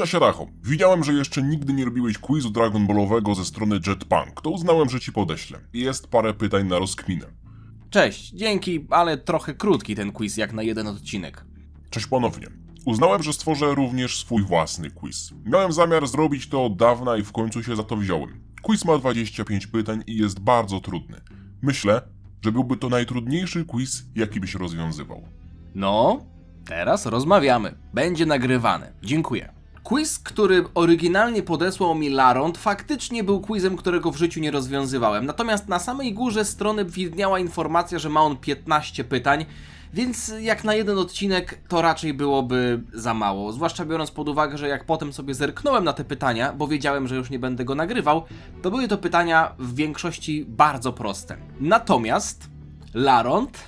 Cześć Racho, widziałem, że jeszcze nigdy nie robiłeś quizu Dragon Ballowego ze strony Jetpunk, to uznałem, że ci podeślę. Jest parę pytań na rozkminę. Cześć, dzięki, ale trochę krótki ten quiz jak na jeden odcinek. Cześć ponownie. Uznałem, że stworzę również swój własny quiz. Miałem zamiar zrobić to od dawna i w końcu się za to wziąłem. Quiz ma 25 pytań i jest bardzo trudny. Myślę, że byłby to najtrudniejszy quiz, jaki byś rozwiązywał. No, teraz rozmawiamy. Będzie nagrywane. Dziękuję. Quiz, który oryginalnie podesłał mi Larond, faktycznie był quizem, którego w życiu nie rozwiązywałem. Natomiast na samej górze strony widniała informacja, że ma on 15 pytań, więc jak na jeden odcinek to raczej byłoby za mało. Zwłaszcza biorąc pod uwagę, że jak potem sobie zerknąłem na te pytania, bo wiedziałem, że już nie będę go nagrywał, to były to pytania w większości bardzo proste. Natomiast Larond,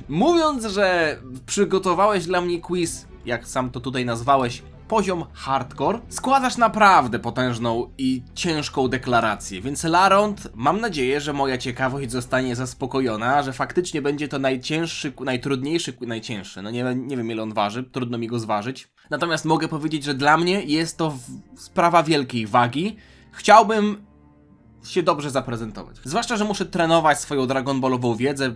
mówiąc, że przygotowałeś dla mnie quiz, jak sam to tutaj nazwałeś, poziom hardcore, składasz naprawdę potężną i ciężką deklarację, więc Larond, mam nadzieję, że moja ciekawość zostanie zaspokojona, że faktycznie będzie to najcięższy, no nie wiem ile on waży, trudno mi go zważyć. Natomiast mogę powiedzieć, że dla mnie jest to sprawa wielkiej wagi. Chciałbym się dobrze zaprezentować. Zwłaszcza, że muszę trenować swoją Dragon Ballową wiedzę,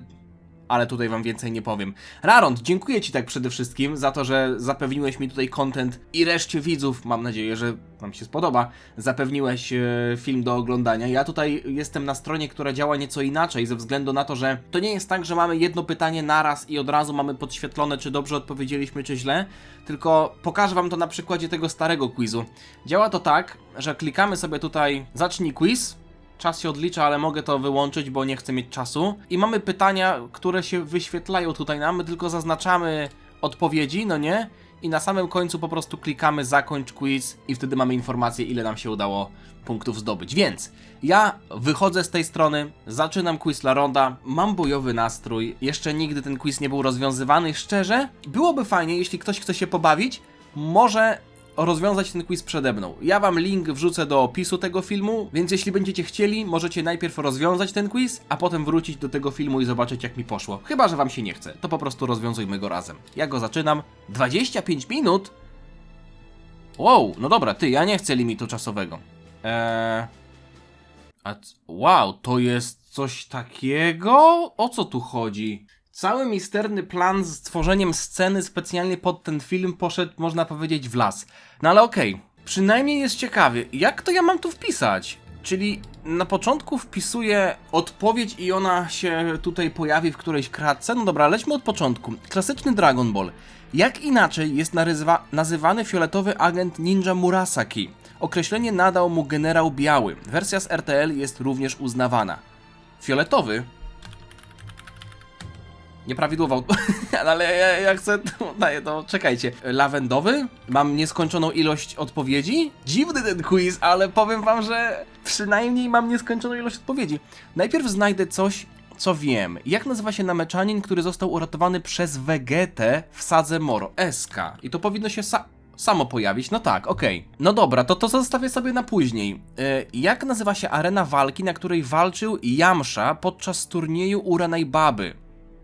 ale tutaj wam więcej nie powiem. Larond, dziękuję ci tak przede wszystkim za to, że zapewniłeś mi tutaj content i reszcie widzów, mam nadzieję, że wam się spodoba, zapewniłeś film do oglądania. Ja tutaj jestem na stronie, która działa nieco inaczej, ze względu na to, że to nie jest tak, że mamy jedno pytanie naraz i od razu mamy podświetlone, czy dobrze odpowiedzieliśmy, czy źle, tylko pokażę wam to na przykładzie tego starego quizu. Działa to tak, że klikamy sobie tutaj zacznij quiz, czas się odlicza, ale mogę to wyłączyć, bo nie chcę mieć czasu. I mamy pytania, które się wyświetlają tutaj nam, my tylko zaznaczamy odpowiedzi, no nie? I na samym końcu po prostu klikamy zakończ quiz i wtedy mamy informację, ile nam się udało punktów zdobyć. Więc ja wychodzę z tej strony, zaczynam quiz Laronda, mam bojowy nastrój, jeszcze nigdy ten quiz nie był rozwiązywany, szczerze, byłoby fajnie, jeśli ktoś chce się pobawić, może rozwiązać ten quiz przede mną. Ja wam link wrzucę do opisu tego filmu, więc jeśli będziecie chcieli, możecie najpierw rozwiązać ten quiz, a potem wrócić do tego filmu i zobaczyć, jak mi poszło. Chyba że wam się nie chce, to po prostu rozwiązujmy go razem. Ja go zaczynam. 25 minut? Wow, no dobra, ja nie chcę limitu czasowego. Wow, to jest coś takiego? O co tu chodzi? Cały misterny plan z stworzeniem sceny specjalnie pod ten film poszedł, można powiedzieć, w las. No ale okej, przynajmniej jest ciekawie. Jak to ja mam tu wpisać? Czyli na początku wpisuję odpowiedź i ona się tutaj pojawi w którejś kratce? No dobra, lećmy od początku. Klasyczny Dragon Ball. Jak inaczej jest nazywany fioletowy agent Ninja Murasaki? Określenie nadał mu generał Biały. Wersja z RTL jest również uznawana. Fioletowy? Nieprawidłowo, ale ja chcę, to czekajcie. Lawendowy? Mam nieskończoną ilość odpowiedzi? Dziwny ten quiz, ale powiem wam, że przynajmniej mam nieskończoną ilość odpowiedzi. Najpierw znajdę coś, co wiem. Jak nazywa się nameczanin, który został uratowany przez Vegetę w Sadze Moro? SK. I to powinno się samo pojawić, no tak, okej. No dobra, to zostawię sobie na później. Jak nazywa się arena walki, na której walczył Yamcha podczas turnieju Uranej Baby?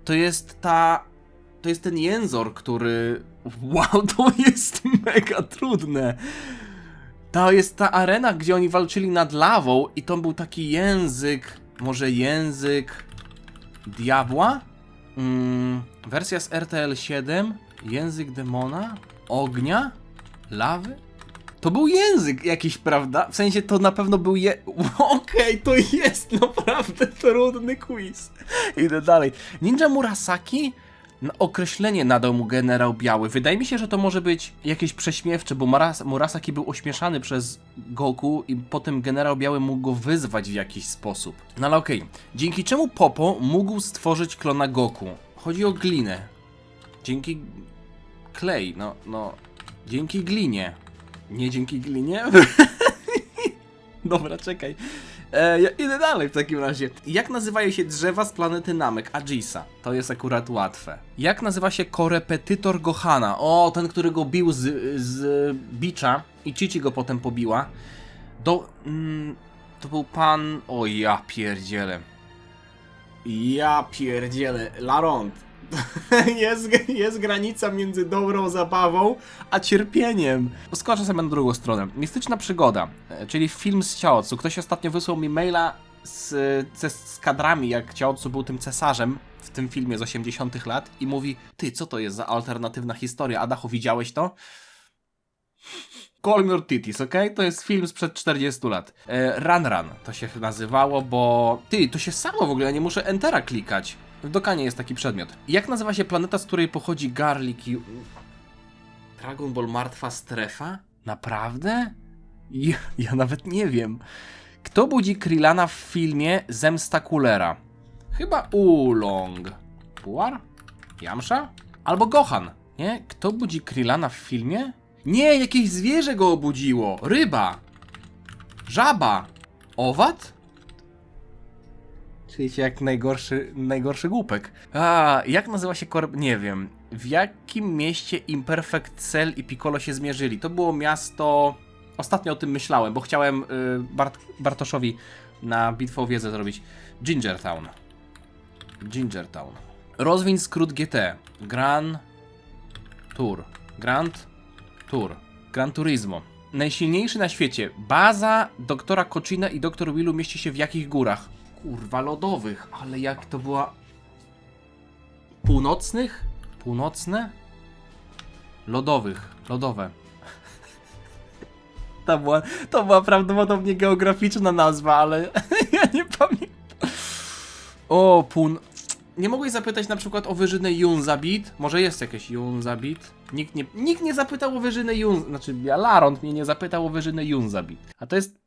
To jest ten jęzor, który... Wow, to jest mega trudne. To jest ta arena, gdzie oni walczyli nad lawą i to był taki język... Może język... Diabła? Wersja z RTL 7? Język demona? Ognia? Lawy? To był język jakiś, prawda? W sensie to na pewno był Okej, to jest naprawdę trudny quiz. Idę dalej. Ninja Murasaki? Określenie nadał mu generał Biały. Wydaje mi się, że to może być jakieś prześmiewcze, bo Murasaki był ośmieszany przez Goku i potem generał Biały mógł go wyzwać w jakiś sposób. No ale okej. Dzięki czemu Popo mógł stworzyć klona Goku? Chodzi o glinę. Dzięki... Klej, no... Dzięki glinie. Nie dzięki glinie? Dobra, czekaj. Ja idę dalej w takim razie. Jak nazywają się drzewa z planety Namek? Agisa. To jest akurat łatwe. Jak nazywa się korepetytor Gohana? O, ten, który go bił z bicza i Chichi go potem pobiła. To był pan... O, ja pierdzielę. Larond. Jest granica między dobrą zabawą a cierpieniem. Skoczę sobie na drugą stronę. Mistyczna przygoda, czyli film z Chaozu. Ktoś ostatnio wysłał mi maila z kadrami, jak Chaozu był tym cesarzem w tym filmie z 80 lat i mówi: ty, co to jest za alternatywna historia? Adachu, widziałeś to? Call Me Your Titties, okej? To jest film sprzed 40 lat. Run Run to się nazywało, bo... Ty, to się samo w ogóle, ja nie muszę Entera klikać. W Dokanie jest taki przedmiot. Jak nazywa się planeta, z której pochodzi Garlic i... Dragon Ball Martwa Strefa? Naprawdę? Ja nawet nie wiem. Kto budzi Krillana w filmie Zemsta Kulera? Chyba Oolong. Puar? Yamcha? Albo Gohan, nie? Kto budzi Krillana w filmie? Nie, jakieś zwierzę go obudziło. Ryba. Żaba. Owad? Czyli jak najgorszy głupek. A, jak nazywa się Nie wiem. W jakim mieście Imperfect Cell i Piccolo się zmierzyli? To było miasto... Ostatnio o tym myślałem, bo chciałem Bartoszowi na Bitwę o Wiedzę zrobić. Gingertown. Rozwiń skrót GT. Grand Gran Turismo. Najsilniejszy na świecie. Baza doktora Cochina i doktor Willu mieści się w jakich górach? Kurwa, lodowych. Ale jak to była... Północnych? Północne? Lodowe. To była prawdopodobnie geograficzna nazwa, ale ja nie pamiętam. O, Nie mogłeś zapytać na przykład o wyżynę Yunzabit? Może jest jakieś Yunzabit? Nikt nie zapytał o wyżynę Yunzabit. Znaczy, Laront mnie nie zapytał o wyżynę Yunzabit. A to jest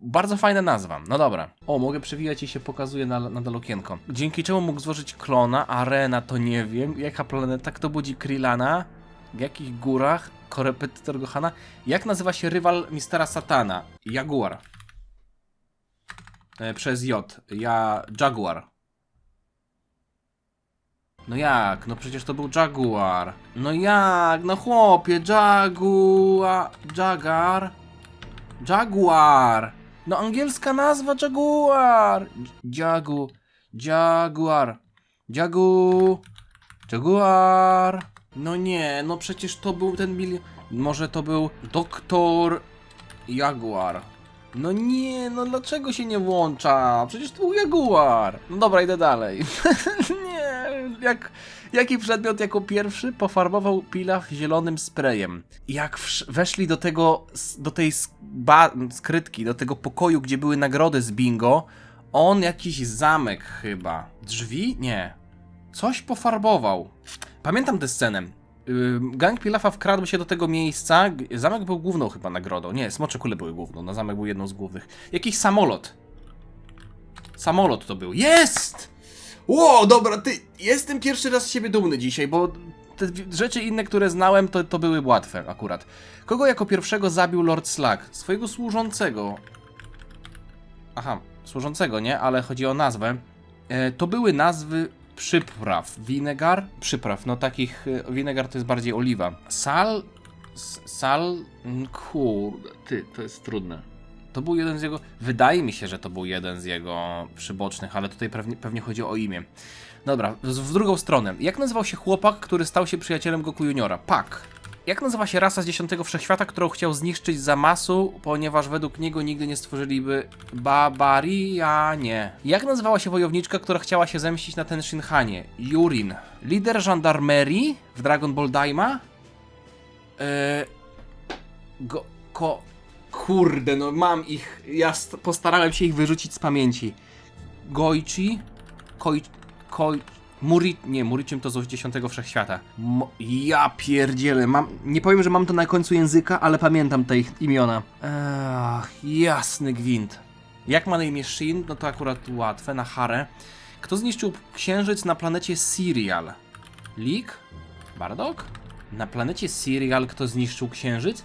bardzo fajna nazwa. No dobra. O, mogę przewijać i się pokazuje nadal okienko. Dzięki czemu mógł złożyć klona? Arena to nie wiem. Jaka planeta? Kto budzi Krillana? W jakich górach? Korepetytor Gohana? Jak nazywa się rywal Mistera Satana? Jaguar. Przez J. Jaguar. No jak? No przecież to był Jaguar. No jak? No chłopie, Jaguar. No angielska nazwa Jaguar. Jaguar. No nie, no przecież to był ten Może to był Doktor Jaguar. No nie, no dlaczego się nie włącza? Przecież to był Jaguar. No dobra, idę dalej. Nie, jaki przedmiot jako pierwszy pofarbował Pilaf zielonym sprayem? Jak weszli do tej skrytki, do tego pokoju, gdzie były nagrody z bingo, on jakiś zamek chyba. Drzwi? Nie. Coś pofarbował. Pamiętam tę scenę. Gang Pilafa wkradł się do tego miejsca. Zamek był główną chyba nagrodą. Nie, smocze kule były główną. No, zamek był jedną z głównych. Jakiś samolot. Samolot to był. Jest! Ło, dobra, ty. Jestem pierwszy raz z siebie dumny dzisiaj, bo te rzeczy inne, które znałem, to były łatwe akurat. Kogo jako pierwszego zabił Lord Slug? Swojego służącego. Aha, służącego, nie? Ale chodzi o nazwę. To były nazwy przypraw. Przypraw, no takich... Winegar to jest bardziej oliwa. Kurde, ty, to jest trudne. To był jeden z jego... Wydaje mi się, że to był jeden z jego przybocznych, ale tutaj pewnie chodzi o imię. Dobra, w drugą stronę. Jak nazywał się chłopak, który stał się przyjacielem Goku Juniora? Pak. Jak nazywa się rasa z 10 Wszechświata, którą chciał zniszczyć Zamasu, ponieważ według niego nigdy nie stworzyliby Babarianie? Jak nazywała się wojowniczka, która chciała się zemścić na ten Shinhanie? Yurin. Lider żandarmerii w Dragon Ball Daima? Kurde, no mam ich. Ja postarałem się ich wyrzucić z pamięci. Goichi? Muriczym to z 10 Wszechświata. Ja pierdzielę, nie powiem, że mam to na końcu języka, ale pamiętam te ich imiona. Jasny gwint. Jak ma na imię Shin? No to akurat łatwe, na Harę. Kto zniszczył księżyc na planecie Sirial? Leak? Bardock? Na planecie Sirial kto zniszczył księżyc?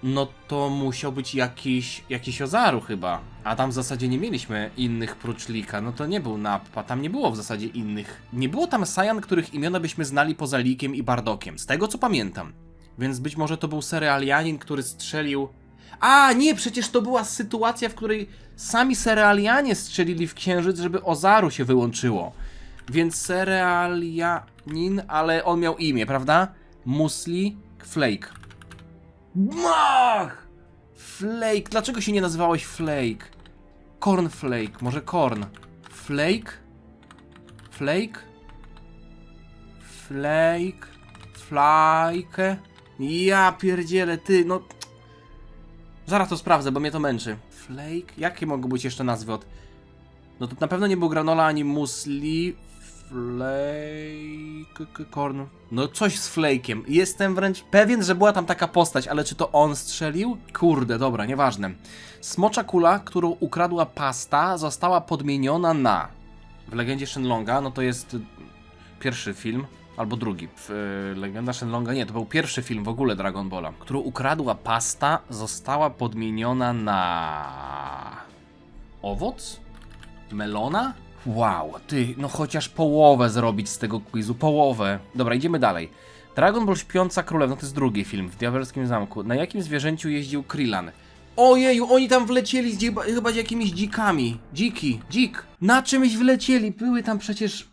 No to musiał być jakiś Ozaru chyba. A tam w zasadzie nie mieliśmy innych prócz Leaka. No to nie był Nappa, tam nie było w zasadzie innych. Nie było tam Saiyan, których imiona byśmy znali poza Leakiem i Bardockiem, z tego co pamiętam. Więc być może to był Cerealianin, który strzelił... A nie, przecież to była sytuacja, w której sami Cerealianie strzelili w księżyc, żeby Ozaru się wyłączyło. Więc cerealianin, ale on miał imię, prawda? Musli Flake. Mach! Flake. Dlaczego się nie nazywałeś Flake? Cornflake. Może Corn. Flake? Flake? Flake? Flake? Ja pierdzielę, ty, no... Zaraz to sprawdzę, bo mnie to męczy. Flake? Jakie mogą być jeszcze nazwy od... No to na pewno nie był granola ani musli. Flake... Corn... No coś z flake'iem. Jestem wręcz pewien, że była tam taka postać, ale czy to on strzelił? Kurde, dobra, nieważne. Smocza kula, którą ukradła pasta, została podmieniona na... W Legendzie Shenlonga, no to jest pierwszy film, albo drugi. Legenda Shenlonga, nie, to był pierwszy film w ogóle Dragon Balla. Którą ukradła pasta, została podmieniona na... Owoc? Melona? Wow, ty, no chociaż połowę zrobić z tego quizu, połowę. Dobra, idziemy dalej. Dragon Ball Śpiąca Królewna, to jest drugi film, w Diabelskim Zamku. Na jakim zwierzęciu jeździł Krillin? Ojeju, oni tam wlecieli chyba z jakimiś dzikami. Dzik. Na czymś wlecieli, były tam przecież...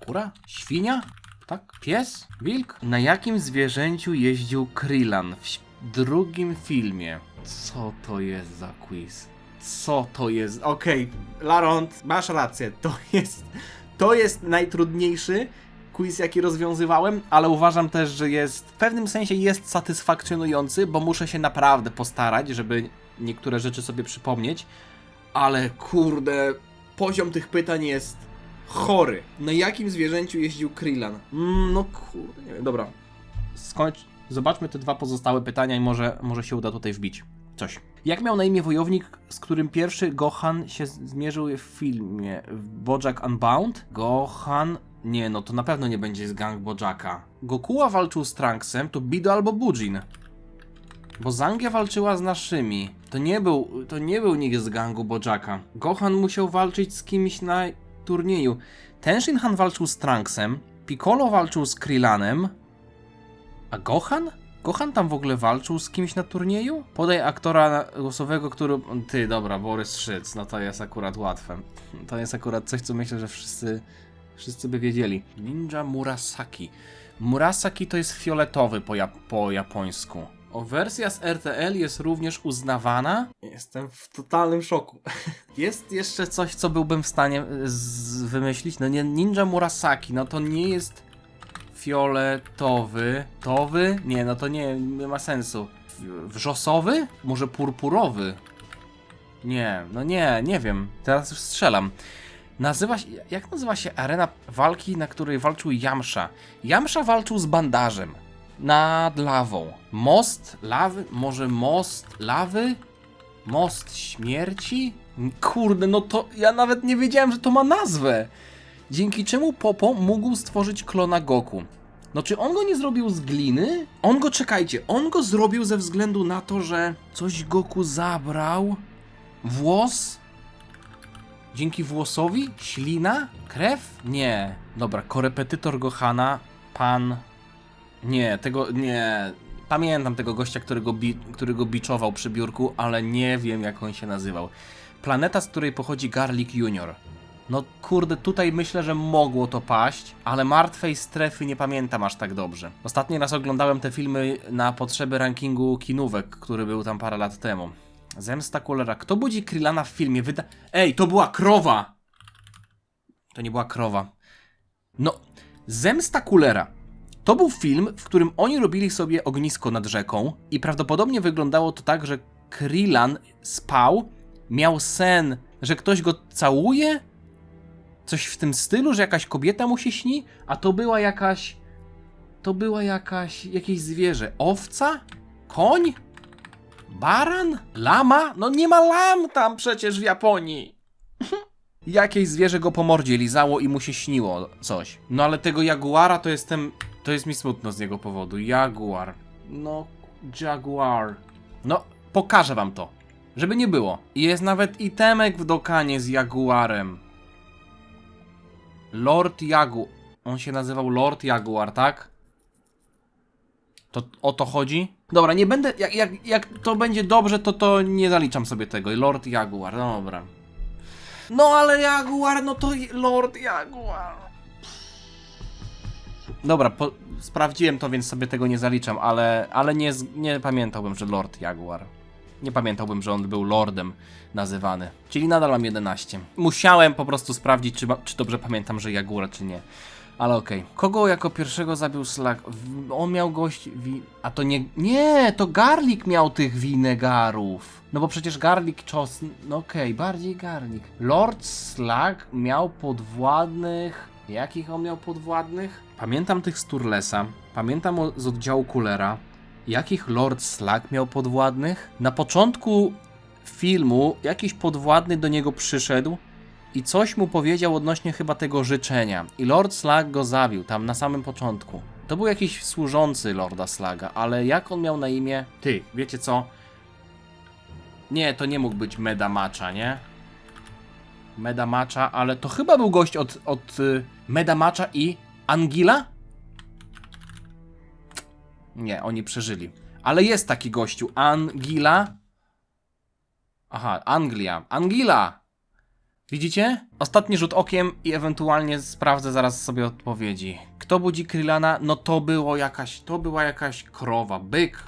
Kura? Świnia? Tak? Pies? Wilk? Na jakim zwierzęciu jeździł Krillin w drugim filmie? Co to jest za quiz? Co to jest? Okej, Laront, masz rację. To jest najtrudniejszy quiz, jaki rozwiązywałem, ale uważam też, że jest w pewnym sensie jest satysfakcjonujący, bo muszę się naprawdę postarać, żeby niektóre rzeczy sobie przypomnieć, ale kurde, poziom tych pytań jest chory. Na jakim zwierzęciu jeździł Krillin? No kurde, nie wiem, dobra. Zobaczmy te dwa pozostałe pytania i może się uda tutaj wbić coś. Jak miał na imię wojownik, z którym pierwszy Gohan się zmierzył w filmie BoJack Unbound? Gohan... Nie, no to na pewno nie będzie z gang BoJacka. Gokuła walczył z Trunksem, to Bido albo Bujin. Bo Zangia walczyła z naszymi. To nie był nikt z gangu BoJacka. Gohan musiał walczyć z kimś na turnieju. Tenshinhan walczył z Trunksem, Piccolo walczył z Krillinem, a Gohan? Gohan tam w ogóle walczył z kimś na turnieju? Podaj aktora głosowego, który... Ty, dobra, Borys Szyc, no to jest akurat łatwe. To jest akurat coś, co myślę, że wszyscy by wiedzieli. Ninja Murasaki. Murasaki to jest fioletowy po japońsku. Wersja z RTL jest również uznawana. Jestem w totalnym szoku. Jest jeszcze coś, co byłbym w stanie wymyślić. No nie, Ninja Murasaki, no to nie jest fioletowy. Towy? Nie, no to nie ma sensu. Wrzosowy? Może purpurowy? Nie, no nie wiem. Teraz już strzelam. Jak nazywa się arena walki, na której walczył Yamcha? Yamcha walczył z bandażem. Nad lawą. Most lawy? Może most lawy? Most śmierci? Kurde, no to ja nawet nie wiedziałem, że to ma nazwę. Dzięki czemu Popo mógł stworzyć klona Goku? No czy on go nie zrobił z gliny? On go zrobił ze względu na to, że coś Goku zabrał? Włos? Dzięki włosowi? Ślina? Krew? Nie. Dobra, korepetytor Gohana, pan... Nie. Pamiętam tego gościa, który go biczował przy biurku, ale nie wiem, jak on się nazywał. Planeta, z której pochodzi Garlic Junior. No kurde, tutaj myślę, że mogło to paść, ale Martwej Strefy nie pamiętam aż tak dobrze. Ostatni raz oglądałem te filmy na potrzeby rankingu kinówek, który był tam parę lat temu. Zemsta Kulera. Kto budzi Krillana w filmie? Ej, to była krowa! To nie była krowa. No, Zemsta Kulera. To był film, w którym oni robili sobie ognisko nad rzeką i prawdopodobnie wyglądało to tak, że Krillin spał, miał sen, że ktoś go całuje, coś w tym stylu, że jakaś kobieta mu się śni, a to była jakieś zwierzę. Owca? Koń? Baran? Lama? No nie ma lam tam przecież w Japonii. Jakieś zwierzę go po mordzie lizało i mu się śniło coś. No ale tego jaguara to jest mi smutno z niego powodu. Jaguar. No, jaguar. No, pokażę wam to. Żeby nie było. Jest nawet itemek w Dokanie z jaguarem. Lord Jaguar. On się nazywał Lord Jaguar, tak? To o to chodzi? Dobra, nie będę... Jak to będzie dobrze, to nie zaliczam sobie tego. Lord Jaguar, dobra. No ale Jaguar, no to Lord Jaguar. Dobra, sprawdziłem to, więc sobie tego nie zaliczam, ale nie pamiętałbym, że Lord Jaguar. Nie pamiętałbym, że on był Lordem nazywany. Czyli nadal mam 11. Musiałem po prostu sprawdzić, czy dobrze pamiętam, że Jaguar, czy nie. Ale okej. Kogo jako pierwszego zabił Slug? On miał gość... A to nie... Nie, to Garlic miał tych winegarów. No bo przecież Garlic czos... No okej, bardziej Garlic. Lord Slug miał podwładnych... Jakich on miał podwładnych? Pamiętam tych z Turlesa. Pamiętam z oddziału Coolera. Jakich Lord Slug miał podwładnych? Na początku filmu jakiś podwładny do niego przyszedł i coś mu powiedział odnośnie chyba tego życzenia. I Lord Slug go zabił tam na samym początku. To był jakiś służący Lorda Sluga, ale jak on miał na imię? Ty, wiecie co? Nie, to nie mógł być Medamatcha, nie? Medamatcha, ale to chyba był gość od Medamatcha i Angila? Nie, oni przeżyli. Ale jest taki gościu, Angila. Aha, Anglia. Angila! Widzicie? Ostatni rzut okiem i ewentualnie sprawdzę zaraz sobie odpowiedzi. Kto budzi Krillana? No to była jakaś krowa. Byk.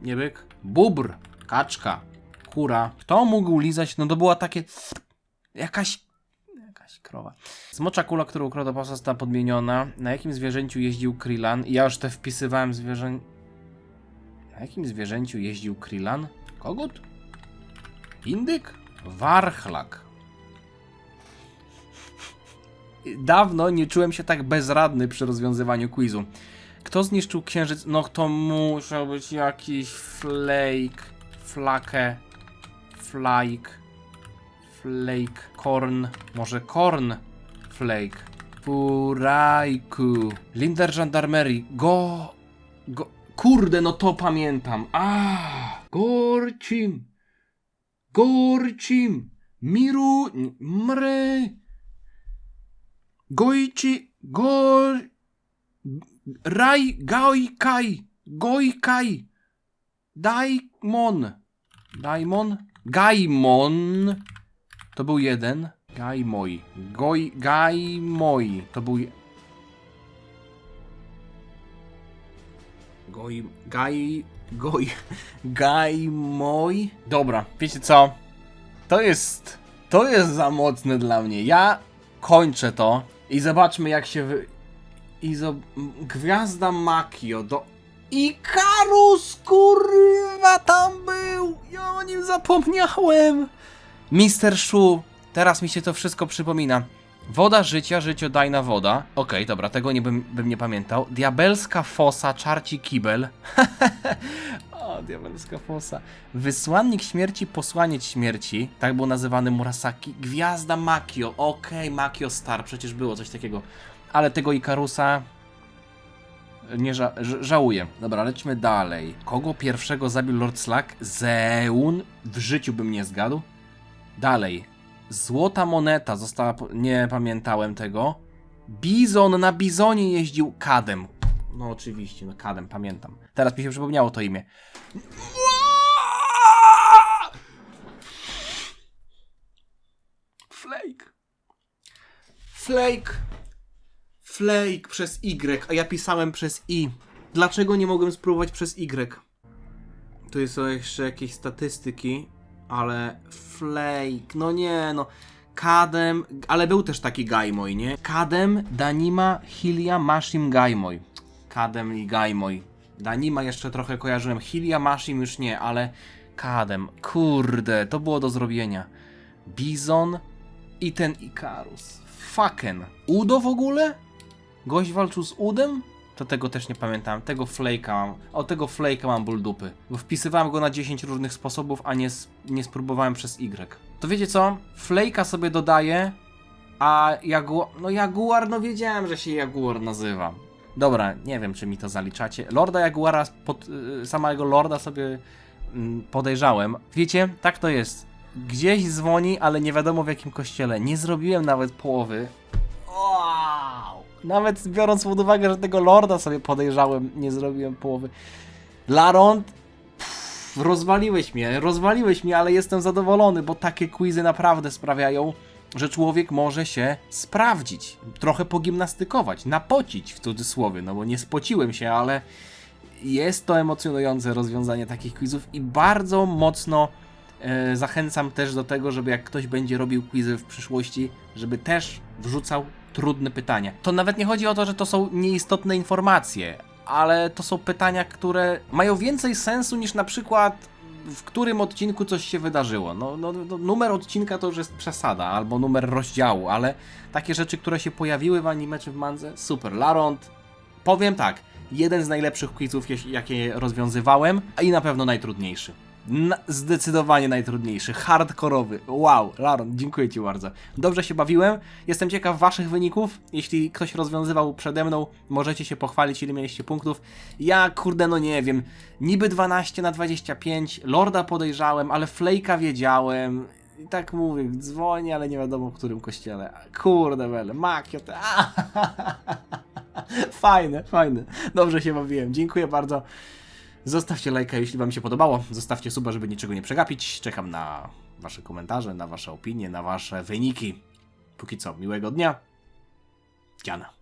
Nie byk. Bóbr. Kaczka. Kura. Kto mógł lizać? No to była takie... Jakaś krowa. Smocza kula, którą ukradł bossa, została podmieniona. Na jakim zwierzęciu jeździł Krillan? Ja już te wpisywałem Na jakim zwierzęciu jeździł Krillan? Kogut? Indyk? Warchlak. Dawno nie czułem się tak bezradny przy rozwiązywaniu quizu. Kto zniszczył księżyc? No to musiał być jakiś Flake, Korn, może Korn, Flake, Furajku, Linder Gendarmerie, kurde, no to pamiętam, Gorcim, Miru, Mry, Gojci, Gojkaj, Gaimon, to był jeden. Gaimoi. To był... Gaimoi. Dobra, wiecie co? To jest za mocne dla mnie. Ja kończę to i zobaczmy jak się Gwiazda Makio do... Ikarus, kurwa, tam był! Ja o nim zapomniałem! Mr. Shu, teraz mi się to wszystko przypomina. Woda życia, życiodajna woda. Okej, dobra, tego bym nie pamiętał. Diabelska fosa, czarci kibel. O, diabelska fosa. Wysłannik śmierci, posłaniec śmierci. Tak był nazywany Murasaki. Gwiazda Makio. Okej, Makio Star, przecież było coś takiego. Ale tego Ikarusa... Nie żałuję. Dobra, lećmy dalej. Kogo pierwszego zabił Lord Slug? Zeun. W życiu bym nie zgadł. Dalej. Złota moneta została... Nie pamiętałem tego. Bizon. Na bizonie jeździł Kadem. No oczywiście, no Kadem, pamiętam. Teraz mi się przypomniało to imię. Flake przez Y, a ja pisałem przez I. Dlaczego nie mogłem spróbować przez Y? Tu są jeszcze jakieś statystyki, ale Flake, no nie, no. Kadem, ale był też taki Gaimoi, nie? Kadem, Danima, Hylia, Mashim, Gaimoi. Kadem i Gaimoi. Danima jeszcze trochę kojarzyłem, Hylia, Mashim już nie, ale Kadem, kurde, to było do zrobienia. Bizon i ten Ikarus. Fucken. Udo w ogóle? Gość walczył z Udem? To tego też nie pamiętam. Tego Flake'a mam ból dupy. Bo wpisywałem go na 10 różnych sposobów, a nie spróbowałem przez Y. To wiecie co? Flake'a sobie dodaję, a Jaguar, no wiedziałem, że się Jaguar nazywa. Dobra, nie wiem, czy mi to zaliczacie. Lorda Jaguara, samego Lorda sobie podejrzałem. Wiecie, tak to jest. Gdzieś dzwoni, ale nie wiadomo w jakim kościele. Nie zrobiłem nawet połowy. Wow. Nawet biorąc pod uwagę, że tego Lorda sobie podejrzałem, nie zrobiłem połowy. Laront. rozwaliłeś mnie, ale jestem zadowolony, bo takie quizy naprawdę sprawiają, że człowiek może się sprawdzić, trochę pogimnastykować, napocić w cudzysłowie, no bo nie spociłem się, ale jest to emocjonujące rozwiązanie takich quizów i bardzo mocno zachęcam też do tego, żeby jak ktoś będzie robił quizy w przyszłości, żeby też wrzucał trudne pytania. To nawet nie chodzi o to, że to są nieistotne informacje, ale to są pytania, które mają więcej sensu niż na przykład w którym odcinku coś się wydarzyło. No, numer odcinka to już jest przesada, albo numer rozdziału, ale takie rzeczy, które się pojawiły w anime czy w mandze, super. Laront, powiem tak, jeden z najlepszych quizów, jakie rozwiązywałem, a i na pewno najtrudniejszy. Zdecydowanie najtrudniejszy, hardkorowy. Wow, Laron, dziękuję Ci bardzo. Dobrze się bawiłem, jestem ciekaw Waszych wyników. Jeśli ktoś rozwiązywał przede mną, możecie się pochwalić, ile mieliście punktów. Ja, kurde, no nie wiem, niby 12/25, Lorda podejrzałem, ale Flake'a wiedziałem. I tak mówię, dzwonię, ale nie wiadomo w którym kościele. Kurde, wele, Makio, fajne. Dobrze się bawiłem, dziękuję bardzo. Zostawcie lajka, jeśli Wam się podobało. Zostawcie suba, żeby niczego nie przegapić. Czekam na Wasze komentarze, na Wasze opinie, na Wasze wyniki. Póki co, miłego dnia. Dziana.